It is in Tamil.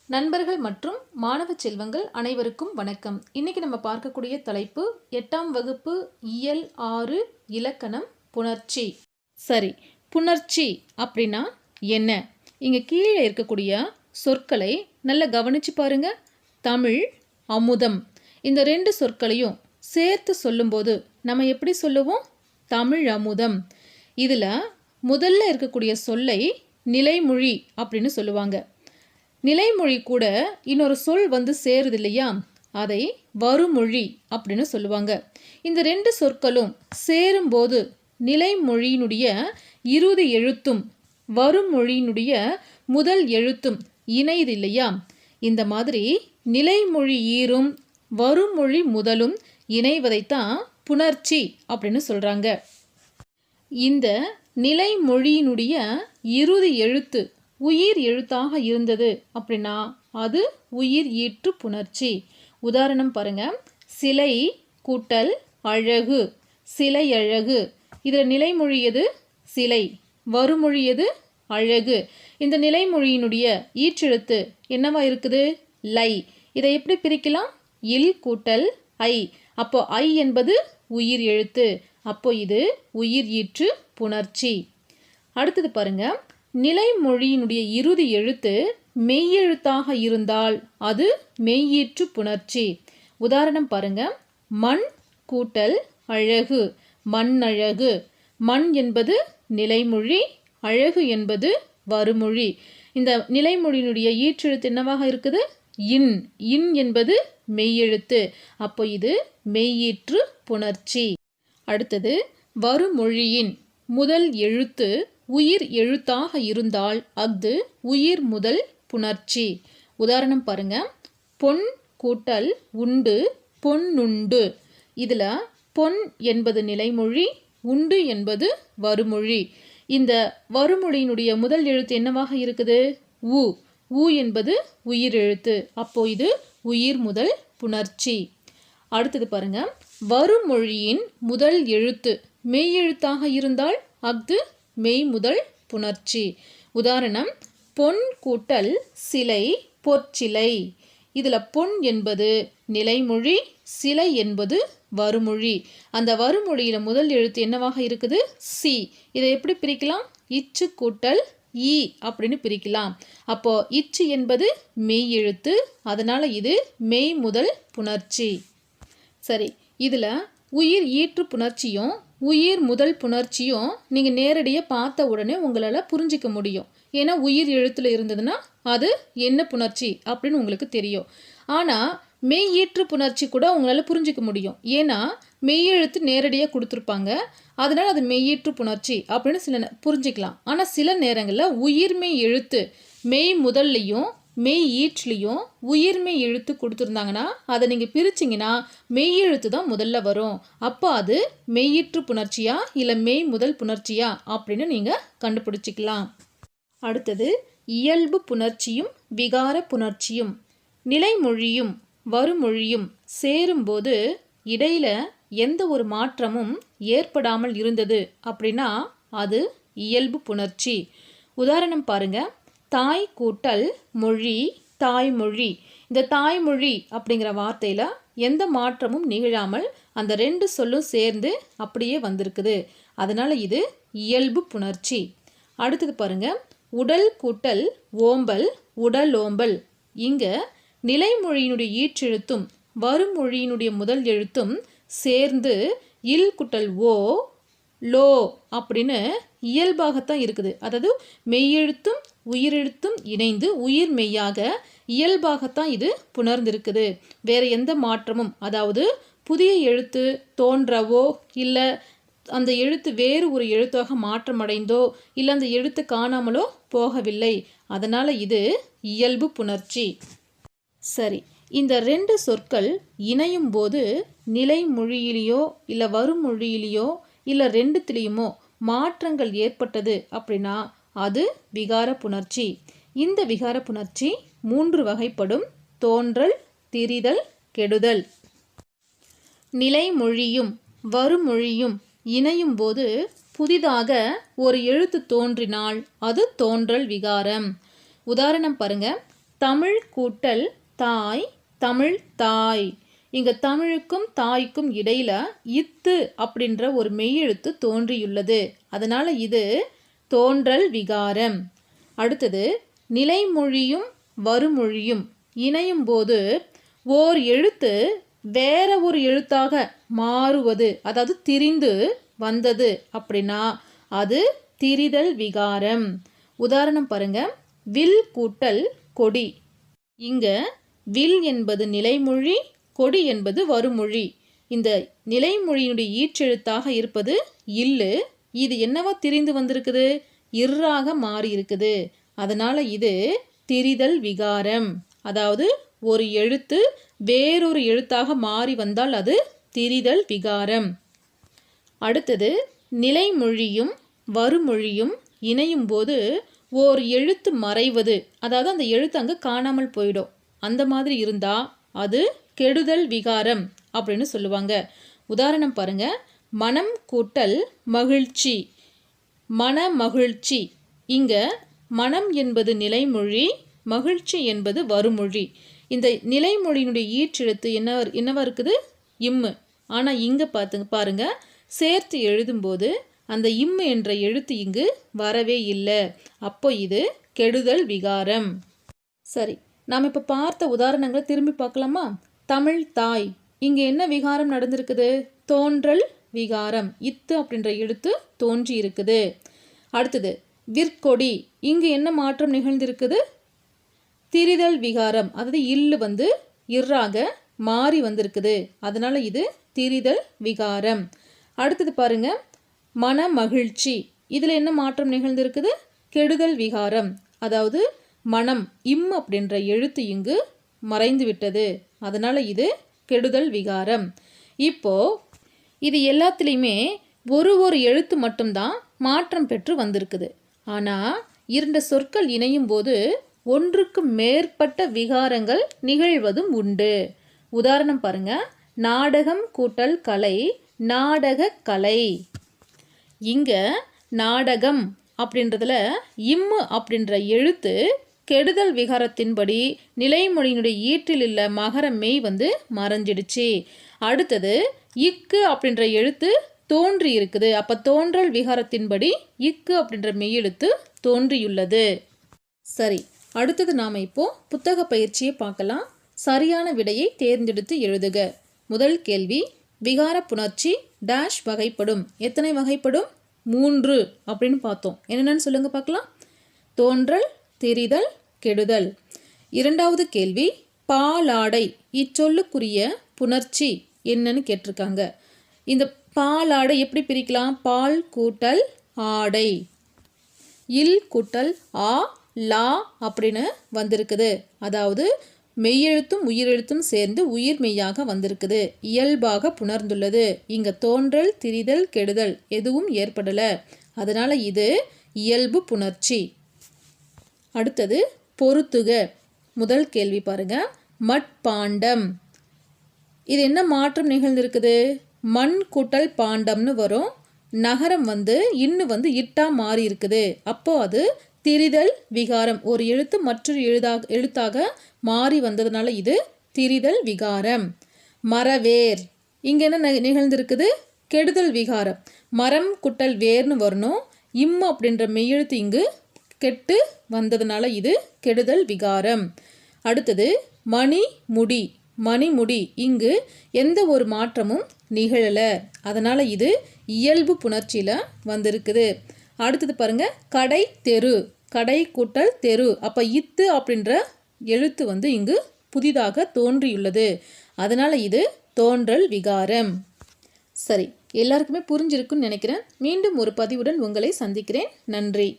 நண்பர்கள் மற்றும் மாணவ செல்வங்கள் அனைவருக்கும் வணக்கம். இன்னைக்கு நம்ம பார்க்கக்கூடிய தலைப்பு 8ஆம் வகுப்பு இயல் 6 இலக்கணம் புணர்ச்சி. சரி, புணர்ச்சி அப்படின்னா என்ன? இங்க கீழே இருக்கக்கூடிய சொற்களை நல்லா கவனிச்சு பாருங்க. தமிழ், அமுதம், இந்த ரெண்டு சொற்களையும் சேர்த்து சொல்லும்போது நம்ம எப்படி சொல்லுவோம்? தமிழ் அமுதம். இதில் முதல்ல இருக்கக்கூடிய சொல்லை நிலைமொழி அப்படின்னு சொல்லுவாங்க. நிலைமொழி கூட இன்னொரு சொல் சேருது இல்லையா, அதை வருமொழி அப்படின்னு சொல்லுவாங்க. இந்த ரெண்டு சொற்களும் சேரும்போது நிலைமொழியினுடைய இறுதி எழுத்தும் வருமொழியினுடைய முதல் எழுத்தும் இணையுது இல்லையா, இந்த மாதிரி நிலைமொழி ஈரும் வருமொழி முதலும் இணைவதைத்தான் புணர்ச்சி அப்படின்னு சொல்கிறாங்க. இந்த நிலைமொழியினுடைய இறுதி எழுத்து உயிர் எழுத்தாக இருந்தது அப்படின்னா அது உயிர் ஈற்று புணர்ச்சி. உதாரணம் பாருங்க, சிலை கூட்டல் அழகு, சிலை அழகு. இதில் நிலைமொழி எது? சிலை. வருமொழி எது? அழகு. இந்த நிலைமொழியினுடைய ஈற்றெழுத்து என்னவா இருக்குது? லை. இதை எப்படி பிரிக்கலாம்? இல் கூட்டல் ஐ. அப்போ ஐ என்பது உயிர் எழுத்து. அப்போ இது உயிர் ஈற்று புணர்ச்சி. அடுத்தது பாருங்க, நிலைமொழியினுடைய இறுதி எழுத்து மெய்யெழுத்தாக இருந்தால் அது மெய்யீற்று புணர்ச்சி. உதாரணம் பாருங்க, மண் கூட்டல் அழகு, மண்ணழகு. மண் என்பது நிலைமொழி, அழகு என்பது வருமொழி. இந்த நிலைமொழியினுடைய ஈற்றெழுத்து என்னவாக இருக்குது? இன். இன் என்பது மெய்யெழுத்து. அப்போ இது மெய்யீற்று புணர்ச்சி. அடுத்தது, வருமொழியின் முதல் எழுத்து உயிர் எழுத்தாக இருந்தால் அது உயிர் முதல் புணர்ச்சி. உதாரணம் பாருங்க, பொன் கூட்டல் உண்டு, பொன்னுண்டு. இதில் பொன் என்பது நிலைமொழி, உண்டு என்பது வருமொழி. இந்த வருமொழியினுடைய முதல் எழுத்து என்னவாக இருக்குது? உ. உ என்பது உயிர் எழுத்து. அப்போ இது உயிர் முதல் புணர்ச்சி. அடுத்தது பாருங்க, வருமொழியின் முதல் எழுத்து மெய்யெழுத்தாக இருந்தால் அது மெய் முதல் புணர்ச்சி. உதாரணம், பொன் கூட்டல் சிலை, பொற்சிலை. இதில் பொன் என்பது நிலைமொழி, சிலை என்பது வருமொழி. அந்த வருமொழியில் முதல் எழுத்து என்னவாக இருக்குது? சி. இதை எப்படி பிரிக்கலாம்? இச்சு கூட்டல் ஈ அப்படின்னு பிரிக்கலாம். அப்போ இச்சு என்பது மெய் எழுத்து, அதனால இது மெய் முதல் புணர்ச்சி. சரி, இதில் உயிர் ஈற்று புணர்ச்சியும் உயிர் முதல் புணர்ச்சியும் நீங்கள் நேரடியாக பார்த்த உடனே உங்களால் புரிஞ்சிக்க முடியும். ஏன்னா உயிர் எழுத்தில் இருந்ததுன்னா அது என்ன புணர்ச்சி அப்படின்னு உங்களுக்கு தெரியும். ஆனால் மெய் ஈற்று புணர்ச்சி கூட உங்களால் புரிஞ்சிக்க முடியும். ஏன்னா மெய்யெழுத்து நேரடியாக கொடுத்துருப்பாங்க, அதனால் அது மெய்யீற்று புணர்ச்சி அப்படின்னு சில புரிஞ்சிக்கலாம். ஆனால் சில நேரங்களில் உயிர்மெய் எழுத்து மெய் முதல்லையும் மெய் ஈட்லையும் உயிர்மெய் எழுத்து கொடுத்துருந்தாங்கன்னா அதை நீங்கள் பிரிச்சிங்கன்னா மெய் எழுத்து தான் முதல்ல வரும். அப்போ அது மெய்யீற்று புணர்ச்சியா இல்லை மெய் முதல் புணர்ச்சியா அப்படின்னு நீங்கள் கண்டுபிடிச்சிக்கலாம். அடுத்தது, இயல்பு புணர்ச்சியும் விகார புணர்ச்சியும். நிலைமொழியும் வருமொழியும் சேரும்போது இடையில எந்த ஒரு மாற்றமும் ஏற்படாமல் இருந்தது அப்படின்னா அது இயல்பு புணர்ச்சி. உதாரணம் பாருங்க, தாய் கூட்டல் மொழி, தாய்மொழி. இந்த தாய்மொழி அப்படிங்கிற வார்த்தையில் எந்த மாற்றமும் நிகழாமல் அந்த ரெண்டு சொல்லும் சேர்ந்து அப்படியே வந்திருக்குது. அதனால் இது இயல்பு புணர்ச்சி. அடுத்தது பாருங்க, உடல் கூட்டல் ஓம்பல், உடலோம்பல். இங்கே நிலைமொழியினுடைய ஈற்றெழுத்தும் வருமொழியினுடைய முதல் எழுத்தும் சேர்ந்து இல் குட்டல் ஓ, லோ அப்படின்னு இயல்பாகத்தான் இருக்குது. அதாவது மெய்யெழுத்தும் உயிரெழுத்தும் இணைந்து உயிர் மெய்யாக இயல்பாகத்தான் இது புணர்ந்திருக்குது. வேறு எந்த மாற்றமும், அதாவது புதிய எழுத்து தோன்றவோ இல்லை அந்த எழுத்து வேறு ஒரு எழுத்தாக மாற்றமடைந்தோ இல்லை அந்த எழுத்து காணாமலோ போகவில்லை. அதனால் இது இயல்பு புணர்ச்சி. சரி, இந்த ரெண்டு சொற்கள் இணையும் போது நிலைமொழியிலேயோ இல்லை வருமொழியிலேயோ இல்லை ரெண்டுத்திலையுமோ மாற்றங்கள் ஏற்பட்டது அப்படின்னா அது விகார புணர்ச்சி. இந்த விகார புணர்ச்சி 3 வகைப்படும்: தோன்றல், திரிதல், கெடுதல். நிலைமொழியும் வருமொழியும் இணையும் போது புதிதாக ஒரு எழுத்து தோன்றினால் அது தோன்றல் விகாரம். உதாரணம் பாருங்க, தமிழ் கூட்டல் தாய், தமிழ் தாய். இங்க தமிழுக்கும் தாய்க்கும் இடையில இத்து அப்படின்ற ஒரு மெய்யெழுத்து தோன்றியுள்ளது. அதனால இது தோன்றல் விகாரம். அடுத்தது நிலைமொழியும் வருமொழியும் இணையும் போது ஓர் எழுத்து வேற ஒரு எழுத்தாக மாறுவது, அதாவது திரிந்து வந்தது அப்படின்னா அது திரிதல் விகாரம். உதாரணம் பாருங்க, வில் கூட்டல் கொடி. இங்க வில் என்பது நிலைமொழி, கொடி என்பது வருமொழி. இந்த நிலைமொழியினுடைய ஈற்றெழுத்தாக இருப்பது இல்லு. இது என்னவா திரிந்து வந்திருக்குது? இர்ராக மாறி இருக்குது. அதனால இது திரிதல் விகாரம். அதாவது ஒரு எழுத்து வேறொரு எழுத்தாக மாறி வந்தால் அது திரிதல் விகாரம். அடுத்தது நிலைமொழியும் வருமொழியும் இணையும் போது ஓர் எழுத்து மறைவது, அதாவது அந்த எழுத்து அங்கே காணாமல் போயிடும். அந்த மாதிரி இருந்தால் அது கெடுதல் விகாரம் அப்படின்னு சொல்லுவாங்க. உதாரணம் பாருங்க, மனம் கூட்டல் மகிழ்ச்சி. மன மகிழ்ச்சி. இங்கே மனம் என்பது நிலைமொழி, மகிழ்ச்சி என்பது வருமொழி. இந்த நிலைமொழியினுடைய ஈற்றெழுத்து என்னவா இருக்குது? இம்மு. ஆனால் இங்கே பாருங்க, சேர்த்து எழுதும்போது அந்த இம்மு என்ற எழுத்து இங்கு வரவே இல்லை. அப்போ இது கெடுதல் விகாரம். சரி, நாம் இப்போ பார்த்த உதாரணங்களை திரும்பி பார்க்கலாமா? தமிழ் தாய், இங்கே என்ன விகாரம் நடந்திருக்குது? தோன்றல் விகாரம். இத்து அப்படின்ற எழுத்து தோன்றி இருக்குது. அடுத்தது விற்கொடி, இங்கு என்ன மாற்றம் நிகழ்ந்திருக்குது? திரிதல் விகாரம். அதாவது இல்லு இர்ராக மாறி வந்திருக்குது. அதனால இது திரிதல் விகாரம். அடுத்தது பாருங்க, மன மகிழ்ச்சி, இதில் என்ன மாற்றம் நிகழ்ந்திருக்குது? கெடுதல் விகாரம். அதாவது மனம் இம் அப்படின்ற எழுத்து இங்கு மறைந்து விட்டது. அதனால இது கெடுதல் விகாரம். இப்போ இது எல்லாத்துலேயுமே ஒரு எழுத்து மட்டும்தான் மாற்றம் பெற்று வந்திருக்குது. ஆனால் இரண்டு சொற்கள் இணையும் போது ஒன்றுக்கு மேற்பட்ட விகாரங்கள் நிகழ்வதும் உண்டு. உதாரணம் பாருங்க, நாடகம் கூட்டல் கலை, நாடக கலை. இங்க நாடகம் அப்படின்றதுல இம்மு அப்படின்ற எழுத்து கெடுதல் விகாரத்தின்படி நிலைமொழியினுடைய ஈற்றில் உள்ள மகர மெய் மறைஞ்சிடுச்சு. அடுத்தது இக்கு அப்படின்ற எழுத்து தோன்றி இருக்குது. அப்போ தோன்றல் விகாரத்தின்படி இக்கு அப்படின்ற மெய்யெழுத்து தோன்றியுள்ளது. சரி, அடுத்தது நாம் இப்போ புத்தக பயிற்சியை பார்க்கலாம். சரியான விடையை தேர்ந்தெடுத்து எழுதுக. முதல் கேள்வி, விகார புணர்ச்சி டேஷ் வகைப்படும். எத்தனை வகைப்படும்? 3 அப்படின்னு பார்த்தோம். என்னென்னு சொல்லுங்க பார்க்கலாம். தோன்றல், திரிதல், கெடுதல். இரண்டாவது கேள்வி, பாலாடை இச்சொல்லுக்குரிய புணர்ச்சி என்னன்னு கேட்டிருக்காங்க. இந்த பாலாடை எப்படி பிரிக்கலாம்? பால் கூட்டல் ஆடை, இல் கூட்டல் ஆ லா அப்படின்னு வந்திருக்குது. அதாவது மெய்யெழுத்தும் உயிரெழுத்தும் சேர்ந்து உயிர் மெய்யாக வந்திருக்குது. இயல்பாக புணர்ந்துள்ளது. இங்கே தோன்றல், திரிதல், கெடுதல் எதுவும் ஏற்படலை. அதனால இது இயல்பு புணர்ச்சி. அடுத்தது பொருத்துக. முதல் கேள்வி பாருங்க, மட்பாண்டம். இது என்ன மாற்றம் நிகழ்ந்திருக்குது? மண் கூட்டல் பாண்டம்னு வரும். நகரம் இன்னு இட்டா மாறி இருக்குது. அப்போ அது திரிதல் விகாரம். ஒரு எழுத்து மற்றொரு எழுத்தாக மாறி வந்ததுனால இது திரிதல் விகாரம். மரவேர், இங்கே என்ன நிகழ்ந்திருக்குது? கெடுதல் விகாரம். மரம் குட்டல் வேர்னு வரணும். இம்மு அப்படின்ற மெய்யெழுத்து இங்கு கெட்டு வந்ததுனால இது கெடுதல் விகாரம். அடுத்தது மணிமுடி. மணிமுடி, இங்கு எந்த ஒரு மாற்றமும் நிகழலை. அதனால் இது இயல்பு புணர்ச்சியில் வந்திருக்குது. அடுத்தது பாருங்க, கடை தெரு. கடை கூட்டல் தெரு. அப்போ இத்து அப்படின்ற எழுத்து இங்கு புதிதாக தோன்றியுள்ளது. அதனால் இது தோன்றல் விகாரம். சரி, எல்லாருக்குமே புரிஞ்சிருக்குன்னு நினைக்கிறேன். மீண்டும் ஒரு பதிவுடன் உங்களை சந்திக்கிறேன். நன்றி.